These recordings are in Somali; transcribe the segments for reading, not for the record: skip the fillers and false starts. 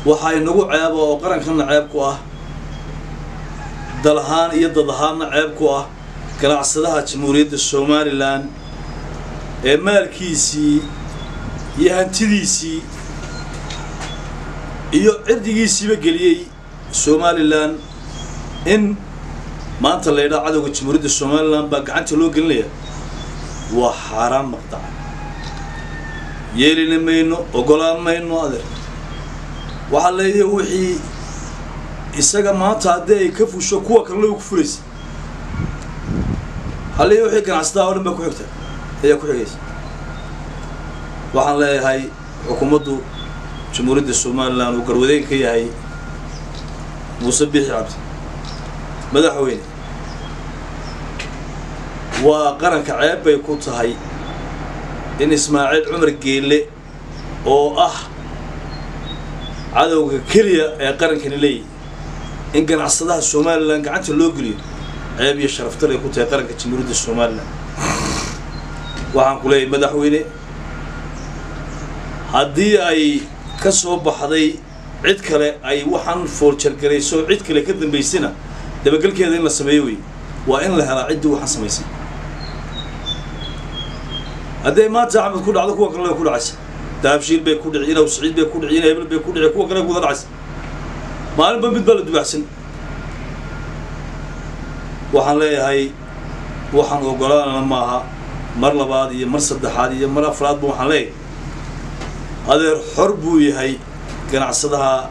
waxay nagu ceebo oo qarankan ceeb ku ah dalahaan iyo dadahaana ceeb ku ah ganacsadaha Jamhuuriyadda Somaliland ee maalkiisii iyo hantidiisii iyo cirdigiisiiba geliyay Somaliland in maanta la yiraahdo cadawga Jamhuuriyadda Somaliland baa gacanta loo gelinaya waa xaraan maqtac yeelina mayno ogolaan mayno adeer waxa leeyahay wixii isaga maanta haddii ay ka fusho kuwa kale lagu fulaysa halay wixii ganacsatada oo dhan ba ku xigta ayaa ku xigaysa waxaan leeyahay xukuumaddu Jamhuuriyadda Somaliland oo garwadeen ka yahay Muuse Biixi Cabdi madaxweyne waa qaranka ceeb bay ku tahay in Ismaaciil Cumar Geelle oo ah cadawga kaliya ee qarankani leeyahay in ganacsadaha Somaliland gacanta loo geliyo ceeb iyo sharaf darro ku tahay qaranka Jamhuuriyadda Somaliland waxaan ku leeyahay madaxweyne haddii ay ka soo baxday cid kale ay waxaan fooljar garayso cid kale ka dambeysina dabagalkeeda in la sameeyo way waa in la helaa cid waxaan sameeyay haddii maanta Axmed ku dhacdo kuwa kale ku dhacaysa daabshiil bay ku dhicin oo Saciid bay ku dhicin Hebel bay ku dhicin kuwa kale ku dhacaysa maalinba mid baa la dubacsan waxaan leeyahay waxaan ogolaanana maaha mar labaad iyo mar saddexaad iyo mar afraad waxaan leeyahay adeer xor buu yahay ganacsadaha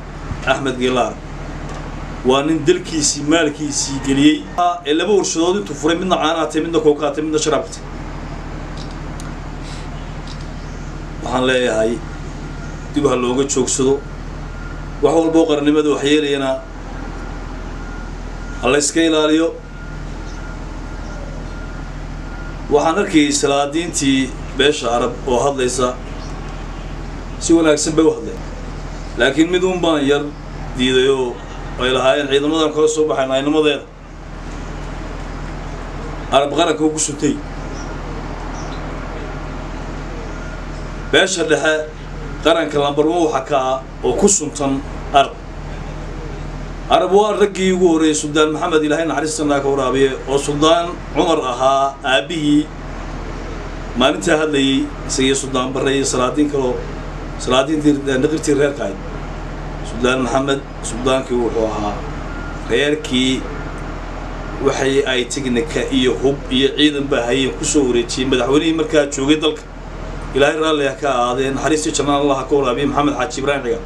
Axmed Geelaar waa nin dalkiisii maalkiisii geliyay ee laba warshadood intuu furay midna caanaatay midna kookaatay midna sharaabtay waxaan leeyahay dib ha looga joogsado wax walba qarannimada wax yeelayna alla iska ilaaliyo waxaan arkay salaadiintii beesha Arab oo hadlaysa si wanaagsan bay u hadleen laakiin mid uun baan yar diidayo ay lahaayeen ciidamadan kala soo baxay naaynimadeeda Arab qaranka ugu sutay beesha dhexe qaranka lambar 1 waxa ka oo ku suntan Arab waa raggii ugu horeeyay Suldaan Maxamed Ilaahay naxariistanaa ka waraabiye oo Suldaan Cumar ahaa aabihii maalinta hadlayay isagii Suldaan Barre iyo salaadiin kale salaadiintii naqirtii reerka Suldaan Maxamed Suldaankii wuxuu ahaa reerkii waxay ay tignika iyo hub iyo ciidan baa hayeen ku soo wareejiyay madaxweynihii markaa joogay dalka Ilaahay raalli ka aadeen naxariistii jannada Allah ka waraabiye Maxamed Xaaji Ibrahim Ciga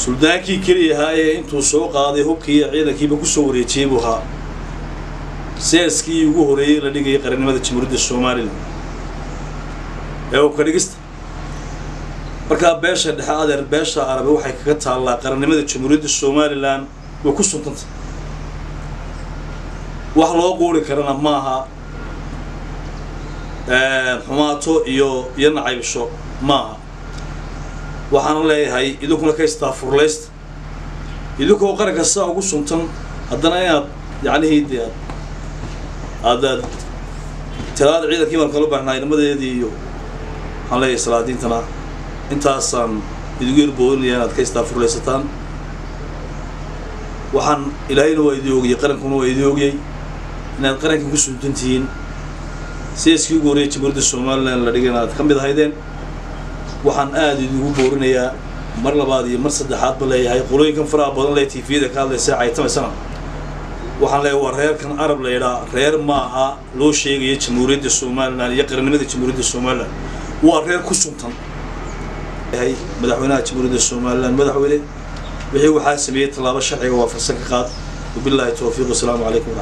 suldaankii kaliya ahaa intuu soo qaaday hubkii ciidankiiba ku soo wareejiyay buu ahaa seeskii ugu horeeyay la dhigay qarannimada Jamhuuriyadda Somaliland ee uu ka dhigista marka beesha dhexe adeer beesha Arab waxay kaga taalaa qarannimada Jamhuuriyadda Somaliland oo ku suntanta wax loo qoori karana maaha xumaato iyo nacaybsho maaha waxaan leeyahay idinkuna ka istaafurleyst idinkoo qaranka saa ugu suntan haddana inaad yacnihii aad talaada ciidankii baan kala baahnaa nimadeedii iyo waxaan leeyahay salaadiintana intaasaan idigu yarboonaya inaad ka istaafurleysataan waxaan ilaahayna waa idin ogiyay qarankuna waa idin ogiyay inaad qaranka ku suntantihiin seeskii ugu horeeyay Jamhuuriyadda Somaliland la dhigay inaad ka mid ahaydeen waxaan aad idigu boorinayaa mar labaad iyo mar saddexaad ba leeyahay qolooyinkan faraha badan leh TV-da ka hadlaysa caytamaysan waxaan leeyahay waa reerkan Arab la yiraahdo reer maaha loo sheegay Jamhuuriyadda Somaliland iyo qarannimada Jamhuuriyadda Somaliland waa reer ku suntan yahay madaxweynaha Jamhuuriyadda Somaliland madaxweyne wixii waxa sameeyay talaabo sharciga waafaqsan ka qaad billahi tawfiiq assalamu alaykum